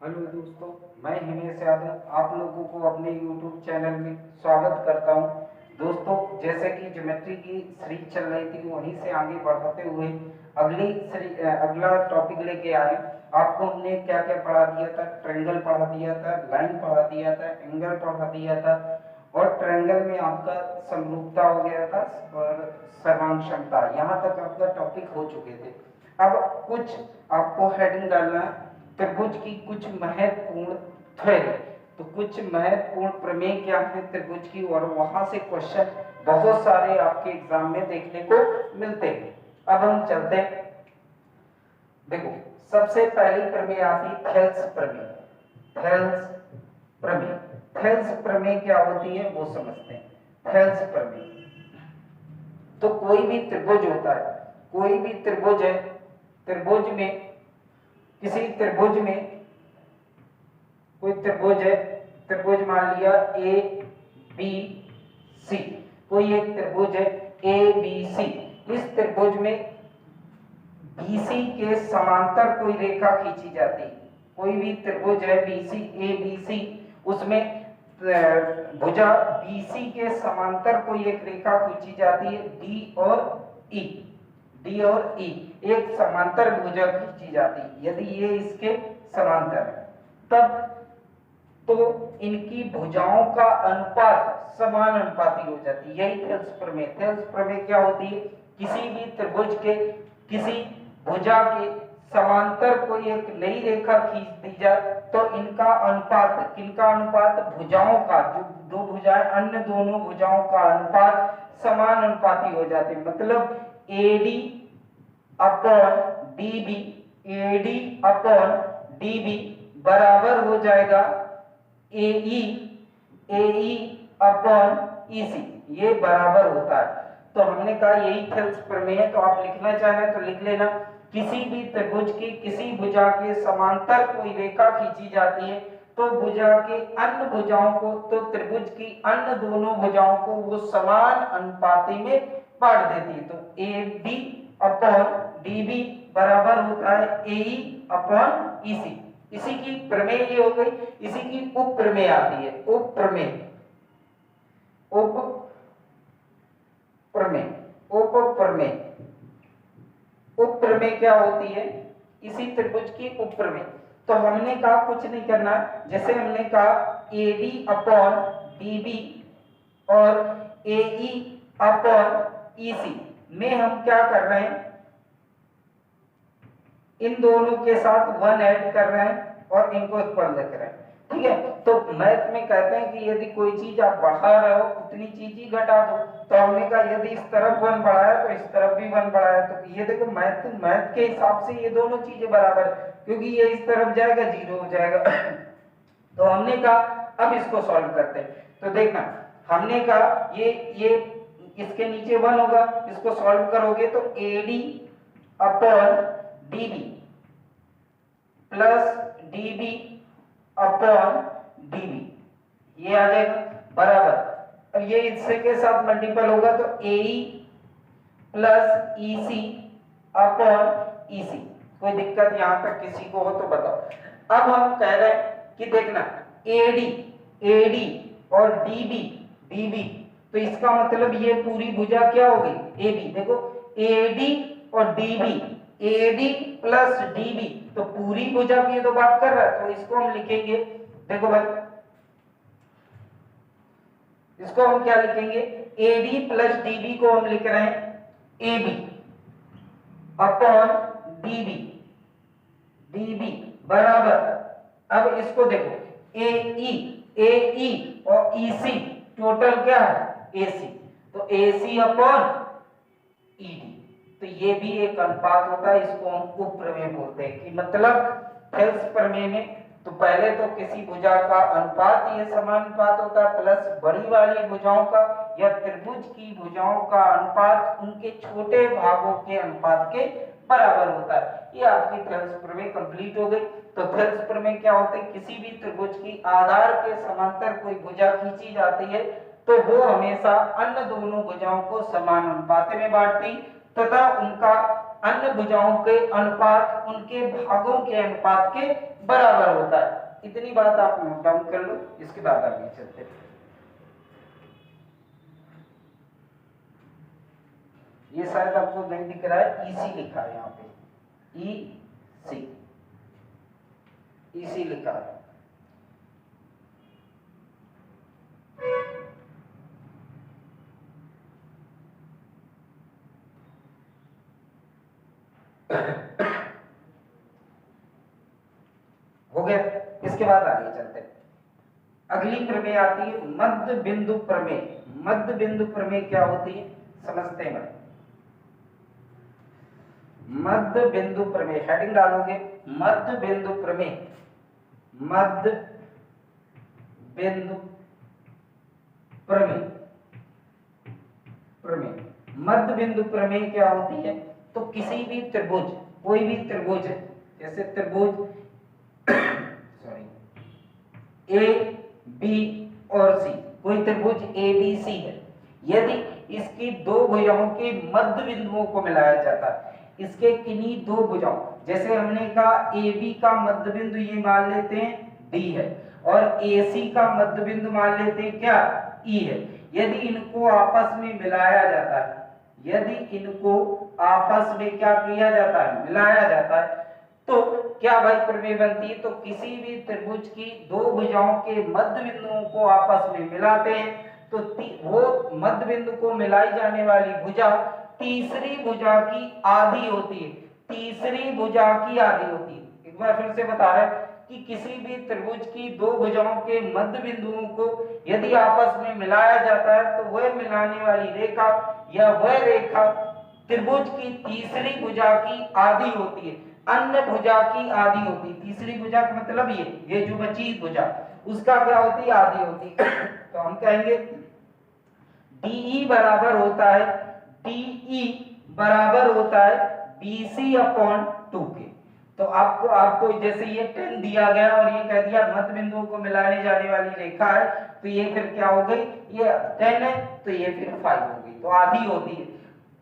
Hello दोस्तों, मैं हिमेश यादव आप लोगों को अपने YouTube चैनल में स्वागत करता हूं। दोस्तों, जैसे कि ज्योमेट्री की सीरीज चल रही थी, वहीं से आगे बढ़ाते हुए अगला टॉपिक लेके आए। आपको हमने क्या क्या पढ़ा दिया था? ट्रायंगल पढ़ा दिया था, लाइन पढ़ा दिया था, एंगल पढ़ा दिया था और ट्रायंगल में आपका समरूपता हो गया था और सर्वांग क्षमता। यहाँ तक आपका टॉपिक हो चुके थे। अब कुछ आपको हेडिंग डालना है, त्रिभुज की कुछ महत्वपूर्ण थ्योरी। तो कुछ महत्वपूर्ण प्रमेय क्या है त्रिभुज की, और वहां से क्वेश्चन बहुत सारे आपके एग्जाम में देखने को मिलते हैं। अब हम चलते हैं। देखो, सबसे पहली प्रमेय आती थेल्स प्रमेय। थेल्स प्रमेय, थेल्स प्रमेय क्या होती है वो समझते हैं। थेल्स प्रमेय, तो कोई भी त्रिभुज होता है, कोई भी त्रिभुज है, त्रिभुज में किसी त्रिभुज में कोई त्रिभुज है, त्रिभुज मान लिया ए बी सी, कोई एक त्रिभुज है ए बी सी। इस त्रिभुज में बीसी के समांतर कोई रेखा खींची जाती है। कोई भी त्रिभुज है बीसी ए बी सी, उसमें भुजा बीसी के समांतर कोई एक रेखा खींची जाती है, डी और ई। डी और ई एक समांतर भुजा खींची जाती है। यदि ये इसके समांतर है तब तो इनकी भुजाओं का अनुपात समान अनुपाती हो जाती है। यही थेल्स प्रमेय। थेल्स प्रमेय क्या होती है? किसी भी त्रिभुज के किसी भुजा के समांतर कोई एक नई रेखा खींच दी जाए तो इनका अनुपात, किनका अनुपात? भुजाओं का, जो दो भुजाएं अन्य दोनों भुजाओं का अनुपात समान अनुपाती हो जाती है। मतलब AD upon DB, AD upon DB बराबर हो जाएगा एई, एई अपॉन ईसी। ये बराबर होता है। तो हमने कहा यही थेल्स प्रमेय है। तो आप लिखना चाहें तो लिख लेना, किसी भी त्रिभुज की किसी भुजा के समांतर कोई रेखा खींची जाती है तो भुजा के अन्य भुजाओं को, तो त्रिभुज की अन्य दोनों भुजाओं को वो समान अनुपाती में बांट देती है। तो A D upon D B बराबर होता है एई अपॉन ईसी। इसी की प्रमेय ये हो गई। इसी की उप प्रमेय आती है, उप प्रमेय, उप प्रमेय, उप प्रमेय। उप प्रमेय क्या होती है? इसी त्रिभुज की उप प्रमेय। तो हमने कहा कुछ नहीं करना, जैसे हमने कहा एडी अपॉन डीबी और एई अपॉन ईसी में हम क्या कर रहे हैं? इन दोनों के साथ 1 ऐड कर रहे हैं और इनको इक्वल रख रहे हैं। ठीक है। तो मैथ में कहते हैं कि यदि कोई चीज आप बढ़ा रहे हो उतनी चीज ही घटा दो। तो हमने कहा यदि इस तरफ 1 बढ़ाया तो इस तरफ भी 1 बढ़ाया। तो ये देखो, मैथ के हिसाब से ये दोनों चीजें बराबर, क्योंकि ये इस तरफ जाएगा 0 हो जाएगा। तो हमने कहा अब इसको सॉल्व करते हैं। तो देखना, हमने कहा ये इसके नीचे 1 होगा, इसको सॉल्व करोगे तो AD upon DB plus DB upon DB, ये आ जाएगा बराबर। अब ये इससे के साथ मल्टीपल होगा तो एई प्लस ईसी अपॉन ईसी। कोई दिक्कत यहां तक किसी को हो तो बताओ। अब हम कह रहे हैं कि देखना एडी, एडी और डीबी, डीबी, तो इसका मतलब ये पूरी भुजा क्या होगी? एबी। देखो एडी और डीबी, एडी प्लस डीबी, तो पूरी भुजा की तो बात कर रहा है। तो इसको हम लिखेंगे, देखो भाई, इसको हम क्या लिखेंगे? एडी प्लस डीबी को हम लिख रहे हैं एबी अपॉन डीबी, डीबी बराबर। अब इसको देखो एई, एई और ईसी टोटल क्या है? एसी। तो एसी अपॉन ईडी। तो ये भी एक अनुपात होता है, इसको हम उप प्रमेय बोलते हैं। कि मतलब थेल्स प्रमेय में तो पहले तो किसी भुजा का अनुपात ये समानुपात होता है प्लस बड़ी वाली भुजाओं का या त्रिभुज की भुजाओं का अनुपात उनके छोटे भागों के अनुपात के बराबर होता है। ये आपकी थेल्स प्रमेय कंप्लीट हो गई। तो थेल्स प्रमेय क्या होते हैं? किसी भी त्रिभुज की आधार के समांतर कोई भुजा खींची जाती है तो वो हमेशा अन्य दोनों भुजाओं को समान अनुपात में बांटती तथा उनका अन्य भुजाओं के अनुपात उनके भागों के अनुपात के बराबर होता है। इतनी बात आप नोट डाउन कर लो, इसके बाद आगे चलते हैं। ये शायद आपको नहीं दिख रहा है, ईसी लिखा है यहाँ पे, ईसी लिखा है। हो गया। इसके बाद आगे चलते हैं। अगली प्रमेय आती है मध्य बिंदु प्रमेय। मध्य बिंदु प्रमेय क्या होती है समझते हैं। मध्य बिंदु प्रमेय हेडिंग डालोगे, मध्य बिंदु प्रमेय। मध्य बिंदु प्रमेय, मध्य बिंदु प्रमेय क्या होती है? तो किसी भी त्रिभुज, कोई भी त्रिभुज है, जैसे त्रिभुज सॉरी ए बी और सी, कोई त्रिभुज ए बी सी है, यदि इसकी दो भुजाओं के मध्य बिंदुओं को मिलाया जाता है, इसके किन्हीं दो भुजाओं, जैसे हमने कहा ए बी का मध्य बिंदु ये मान लेते हैं डी है और ए सी का मध्य बिंदु मान लेते हैं क्या ई है, यदि इनको आपस में मिलाया जाता है, यदि इनको आपस में क्या किया जाता है मिलाया जाता है, तो क्या भाई प्रमेय बनती है? तो किसी भी त्रिभुज की दो भुजाओं के मध्य बिंदुओं को आपस में मिलाते हैं तो वो मध्य बिंदु को मिलाई जाने वाली भुजा तीसरी भुजा की आधी होती है, तीसरी भुजा की आधी होती है। एक बार फिर से बता रहे हैं कि किसी भी त्रिभुज की दो भुजाओं के मध्य बिंदुओं को यदि आपस में मिलाया जाता है तो वह मिलाने वाली रेखा या वह रेखा त्रिभुज की तीसरी भुजा की आधी होती है, अन्य भुजा की आधी होती है। तीसरी भुजा का मतलब ये जो बची भुजा उसका क्या होती है? आधी होती है। तो हम कहेंगे DE बराबर होता है, DE बराबर होता है BC/2 के। तो आपको जैसे ये 10 दिया गया और ये कह दिया मध्य बिंदुओं को मिलाने जाने वाली रेखा है, तो ये फिर क्या हो गई? ये 10 है तो ये फिर 5 हो गई, तो आधी होती है।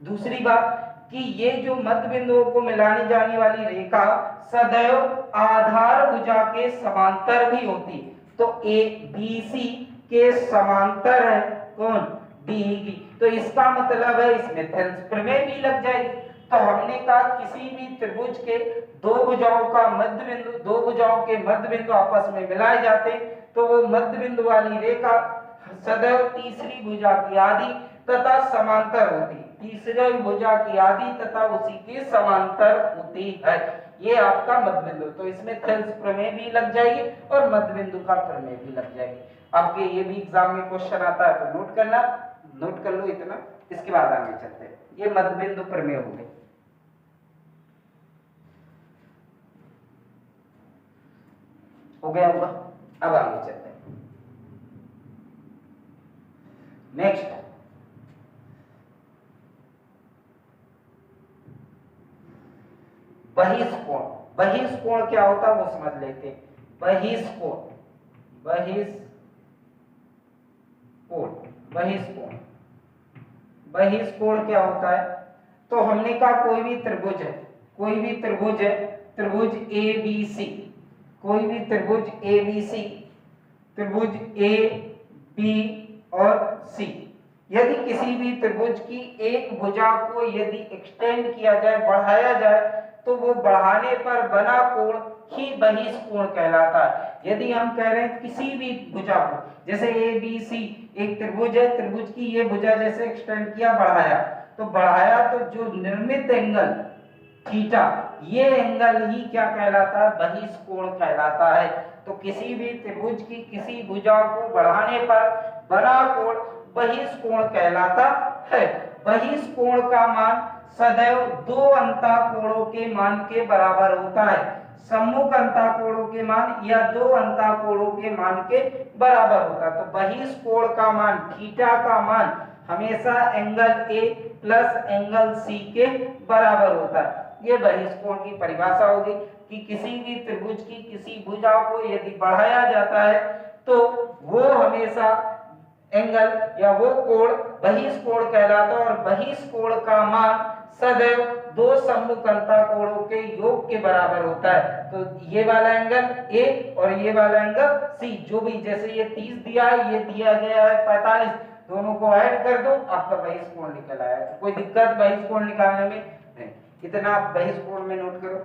दूसरी बात कि ये जो मध्य बिंदुओं को मिलाने जाने वाली रेखा सदैव आधार भुजा के समांतर भी होती है, तो ए बी सी के समांतर है कौन? डी की। तो इसका मतलब है इसमें थेल्स प्रमेय भी लग जाएगी। तो हमने कहा किसी भी त्रिभुज के दो भुजाओं का मध्य बिंदु, दो भुजाओं के मध्य बिंदु आपस में मिलाए जाते तो वो मध्य बिंदु वाली रेखा सदैव तीसरी भुजा की आधी तथा समांतर होती, तीसरी भुजा की आधी तथा उसी के समांतर होती है। ये आपका मध्य बिंदु, तो इसमें थेल्स प्रमेय भी लग जाएगी और मध्य बिंदु का प्रमेय भी लग जाएगी। आपके ये भी एग्जाम में क्वेश्चन आता है तो नोट करना, नोट कर लो इतना। इसके बाद आगे चलते हैं। ये मध्य बिंदु प्रमेय हो गए। हो गया होगा। अब आगे चलते हैं। नेक्स्ट बहिष्कोण। बहिष्कोण क्या होता है वो समझ लेते हैं। बहिष्कोण, बहिष्कोण, बहिष्कोण क्या होता है? तो हमने कहा कोई भी त्रिभुज है, कोई भी त्रिभुज है, त्रिभुज ए बी सी, कोई भी त्रिभुज ए बी सी, त्रिभुज ए बी और सी, यदि किसी भी त्रिभुज की एक भुजा को यदि एक्सटेंड किया जाए, बढ़ाया जाए, तो वो बढ़ाने पर बना कोण ही बहिष्कोण कहलाता है। यदि हम कह रहे हैं किसी भी भुजा को, जैसे ए बी सी एक त्रिभुज है, त्रिभुज की ये भुजा जैसे एक्सटेंड किया, बढ़ाया, तो बढ़ाया तो जो निर्मित एंगल थीटा, ये एंगल ही क्या कहलाता है? बहिष्कोण कहलाता है। तो किसी भी त्रिभुज की किसी भुजा को बढ़ाने पर बना कोण बहिष्कोण कहलाता है। बहिष्कोण का मान सदैव दो अंतःकोणों के मान के बराबर होता है। सम्मुख अंतःकोणों के मान या दो अंतःकोणों के मान के बराबर होता है। तो बहिष्कोण का मान, थीटा का मान हमेशा angle A plus angle C के बराबर होता है। ये बहिष्कोण की परिभाषा होगी कि किसी भी त्रिभुज की किसी भुजा को यदि बढ़ाया जाता है तो वो हमेशा एंगल या वो कोण बहिष्कोण कहलाता है और बहिष्कोण का मान सदैव दो सम्मुख अंतःकोणों के योग के बराबर होता है। तो ये वाला एंगल ए और ये वाला एंगल सी, जो भी जैसे ये 30 दिया है, ये दिया गया है 45, दोनों को ऐड कर दो, आपका बहिष कोण निकल आया। तो कोई दिक्कत बहिष कोण निकालने में नहीं, इतना आप बहिष कोण में नोट करो।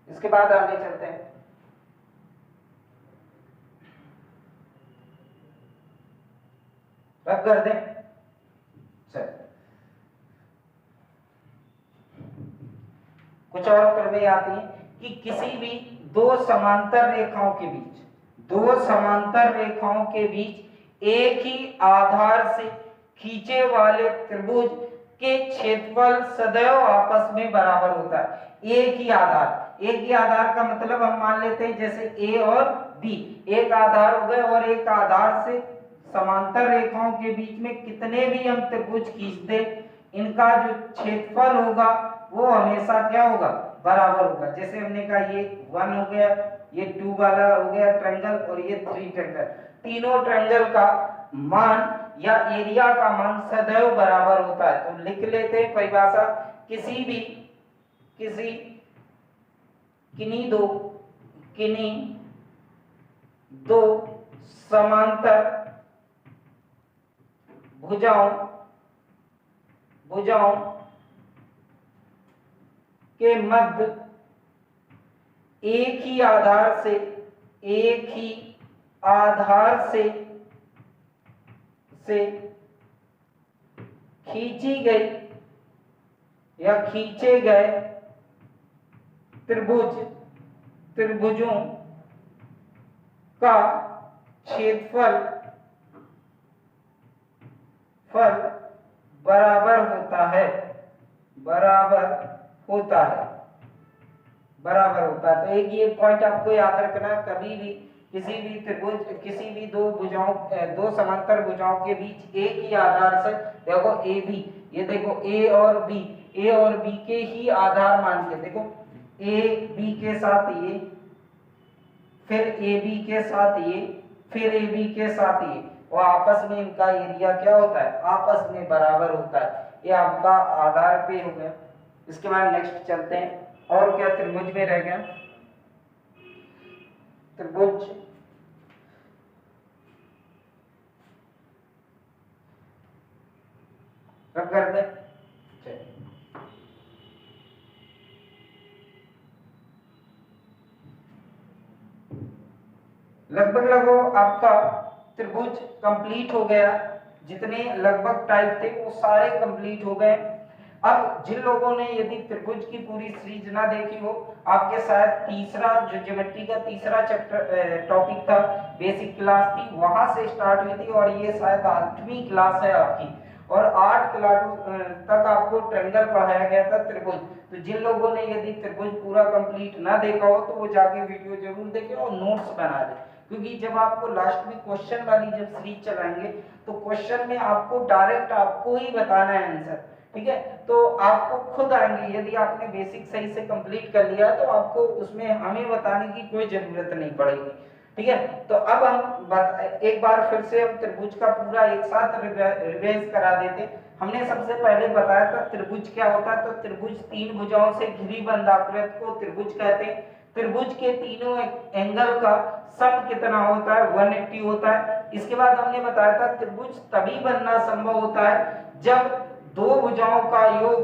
इसके बाद आगे चलते हैं। रब कर दें। चल कुछ और प्रमेय आती है कि किसी भी दो समांतर रेखाओं के बीच एक ही आधार से खींचे वाले त्रिभुज के क्षेत्रफल सदैव आपस में बराबर होता है। एक ही आधार का मतलब हम मान लेते हैं जैसे ए और बी, एक आधार हो गए और एक आधार से समांतर रेखाओं के बीच में कितने भी हम त्रिभुज खींचते, इनका जो क्षेत्रफल होगा वो हमेशा क्या होगा, बराबर होगा। जैसे हमने कहा ये 1 हो गया, ये 2 वाला हो गया ट्रायंगल और ये 3 ट्रायंगल, तीनों ट्रायंगल का मान या एरिया का मान सदैव बराबर होता है। तो लिख लेते हैं परिभाषा, किन्हीं दो समांतर भुजाओं के मध्य एक ही आधार से खींची गई या खींचे गए त्रिभुजों का क्षेत्रफल बराबर होता है। तो एक ये पॉइंट आपको याद रखना, कभी भी किसी भी दो समांतर भुजाओं के बीच एक ही आधार से, देखो ए बी, ये देखो ए और बी के ही आधार मान के, देखो ए बी के साथ ये, फिर ए बी के साथ ये, फिर ए बी के साथ ये, और आपस में इनका एरिया क्या होता है, आपस में बराबर होता है। ये आपका आधार पे हो गया। इसके बाद नेक्स्ट चलते हैं, और क्या त्रिभुज में रह गया, त्रिभुज रब कर दे। लगभग आपका त्रिभुज कंप्लीट हो गया, जितने लगभग टाइप थे वो सारे कंप्लीट हो गए। अब जिन लोगों ने यदि त्रिभुज की पूरी सीरीज ना देखी हो, आपके शायद तीसरा जो ज्योमेट्री का तीसरा चैप्टर टॉपिक था, बेसिक क्लास थी, वहां से स्टार्ट हुई थी, और ये शायद 8वीं क्लास है आपकी, और 8 क्लास तक आपको ट्रायंगल पढ़ाया गया था त्रिभुज। तो जिन लोगों ने यदि त्रिभुज पूरा कंप्लीट ना देखा हो तो वो जाके वीडियो जरूर देखें और नोट्स बना लें, क्योंकि जब आपको लास्ट में क्वेश्चन वाली जब सीरीज चलाएंगे तो क्वेश्चन में आपको डायरेक्ट आपको ही बताना है आंसर, ठीक है। तो आपको खुद आएंगे, यदि आपने बेसिक सही से कंप्लीट कर लिया तो आपको उसमें हमें बताने की कोई जरूरत नहीं पड़ेगी, ठीक है। तो अब हम एक बार फिर से हम त्रिभुज का पूरा एक साथ रिवाइज करा देते। हमने सबसे पहले बताया था त्रिभुज क्या होता है, तो त्रिभुज 3 भुजाओं से घिरी बंद आकृति को त्रिभुज कहते हैं। त्रिभुज के तीनों एंगल का सम कितना होता है, 180 होता है। इसके बाद हमने बताया था त्रिभुज तभी बनना संभव होता है जब दो भुजाओं का योग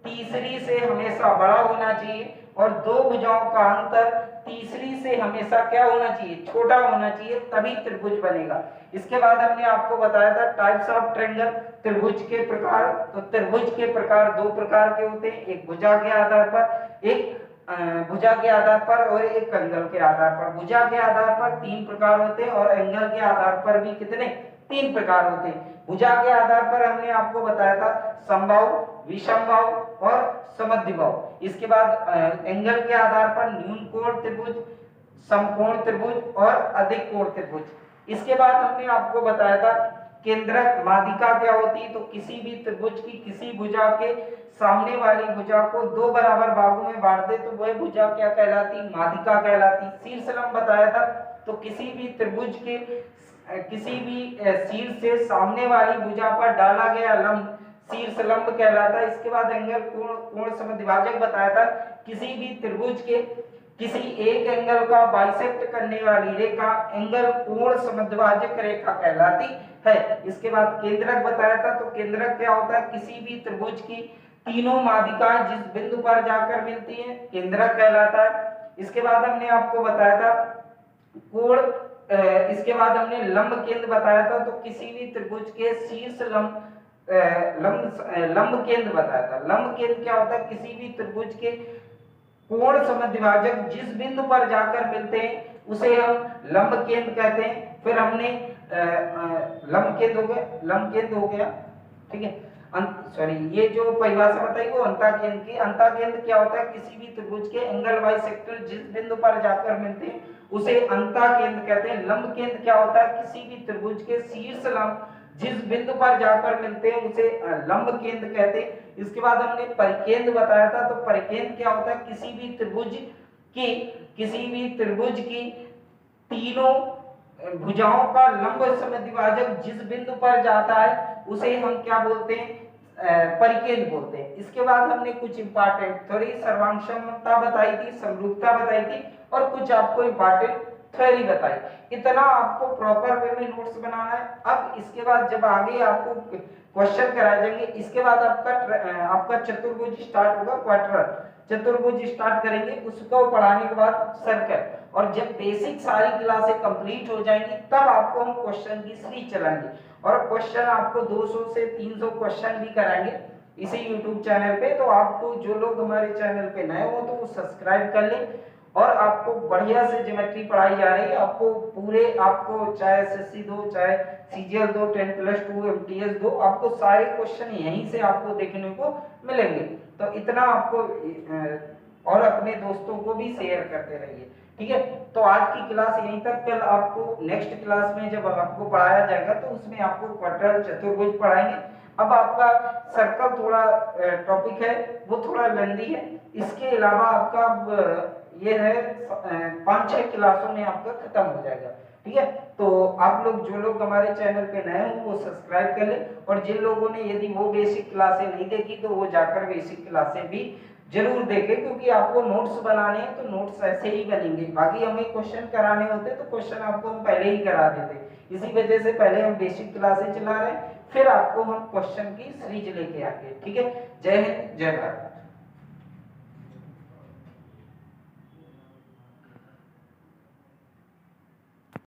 तीसरी से हमेशा बड़ा होना चाहिए और दो भुजाओं का अंतर तीसरी से हमेशा क्या होना चाहिए, छोटा होना चाहिए, तभी त्रिभुज बनेगा। इसके बाद हमने आपको बताया था टाइप्स ऑफ ट्रायंगल, त्रिभुज के प्रकार। तो त्रिभुज के प्रकार 2 प्रकार के होते हैं, एक भुजा के आधार पर, एक भुजा के आधार पर और एक एंगल के आधार पर। भुजा के आधार पर 3 प्रकार होते हैं और एंगल के आधार पर भी कितने, 3 प्रकार होते हैं। भुजा के आधार पर हमने आपको बताया था समबाहु, विषमबाहु और समद्विबाहु। इसके बाद एंगल के आधार पर न्यून कोण त्रिभुज, समकोण त्रिभुज और अधिक कोण त्रिभुज। इसके बाद हमने आपको बताया था केंद्रक माध्यिका क्या होती है, तो किसी भी त्रिभुज की किसी भुजा के सामने वाली भुजा को 2 बराबर भागों में बांट दे तो वह भुजा क्या कहलाती, माध्यिका कहलाती। शीर्ष लंब बताया था, तो किसी भी त्रिभुज के किसी भी शीर्ष से सामने वाली भुजा पर डाला गया लंब शीर्ष लंब कहलाता है। इसके बाद एंगल कोण समद्विभाजक बताया था, किसी भी त्रिभुज के किसी एक एंगल का बाइसेक्ट करने वाली रेखा एंगल कोण समद्विभाजक रेखा कहलाती है। इसके बाद केंद्रक बताया था, तो केंद्रक क्या होता है, किसी भी त्रिभुज की तीनों माध्यिकाएं जिस बिंदु पर जाकर मिलती हैं केंद्रक कहलाता है। इसके बाद हमने आपको बताया था कोण, इसके बाद हमने लंब केंद्र बताया था, तो किसी भी त्रिभुज के शीर्ष लंब केंद्र बताया था। लंब केंद्र क्या होता है, किसी भी त्रिभुज के कोण समद्विभाजक जिस बिंदु पर जाकर मिलते हैं उसे हम लंब केंद्र कहते हैं। फिर हमने लंब केंद्र हो गया, ठीक है। सॉरी, ये जो परिभाषा बताई वो अंतःकेंद्र की। अंतःकेंद्र क्या होता है, किसी भी त्रिभुज के एंगल बाइसेक्टर जिस बिंदु पर जाकर मिलते हैं उसे अंतःकेंद्र कहते हैं। लंब केंद्र क्या होता है, किसी भी त्रिभुज के शीर्ष लंब जिस बिंदु पर जाकर मिलते हैं उसे लंब केंद्र कहते हैं। इसके बाद हमने परिकेंद्र बताया था, तो परिकेंद्र क्या होता है, किसी भी त्रिभुज की तीनों भुजाओं का लंब समद्विभाजक जिस बिंदु पर जाता है उसे हम क्या बोलते हैं, परिकेंद्र बोलते हैं। इसके बाद हमने कुछ इंपॉर्टेंट थ्योरी सर्वांग समता बताई थी, समरूपता बताई थी और कुछ आपको इंपॉर्टेंट थ्योरी बताई। इतना आपको प्रॉपर वे में नोट्स बनाना है। अब इसके बाद जब आगे आपको क्वेश्चन कराए जाएंगे, इसके बाद आपका चतुर्भुज स्टार्ट होगा, क्वाड्रेंट चतुर्भुज स्टार्ट करेंगे, उसको पढ़ाने के बाद सर्कल, और जब बेसिक सारी क्लासें कंप्लीट हो जाएंगी तब आपको हम क्वेश्चन की सीरीज चलाएंगे। और क्वेश्चन आपको 200 से 300 क्वेश्चन भी कराएंगे इसी YouTube चैनल पे। तो आपको जो लोग हमारे चैनल पे नए हो तो वो सब्सक्राइब कर लें। और आपको बढ़िया से ज्योमेट्री पढ़ाई जा रही है, आपको चाहे SSC दो, चाहे CGL दो, 10+2 MTS दो, आपको सारे क्वेश्चन यहीं से आपको देखने को मिलेंगे। तो इतना आपको और अपने दोस्तों को भी शेयर करते रहिए, ठीक है। तो आज की क्लास यहीं तक। कल आपको नेक्स्ट क्लास में जब आपको पढ़ाया जाएगा तो उसमें आपको क्वाड्रेंट चतुर्भुज पढ़ाएंगे। अब आपका सर्कल थोड़ा टॉपिक है वो थोड़ा लेंदी है, इसके अलावा आपका ये है 5-6 क्लासों में आपका खत्म हो जाएगा, ठीक है। तो आप लोग जो लोग हमारे चैनल पे नए हो वो सब्सक्राइब कर ले, और जिन लोगों ने यदि वो बेसिक क्लासें नहीं देखी तो वो जाकर बेसिक क्लासें भी जरूर देखें, क्योंकि आपको नोट्स बनाने हैं तो नोट्स ऐसे ही बनेंगे। बाकी हमें क्वेश्चन कराने होते तो क्वेश्चन आपको हम पहले ही करा देते, इसी वजह से पहले हम बेसिक क्लासें चला रहे हैं, फिर आपको हम क्वेश्चन की सीरीज लेके आएंगे, ठीक है। जय हिंद, जय भारत।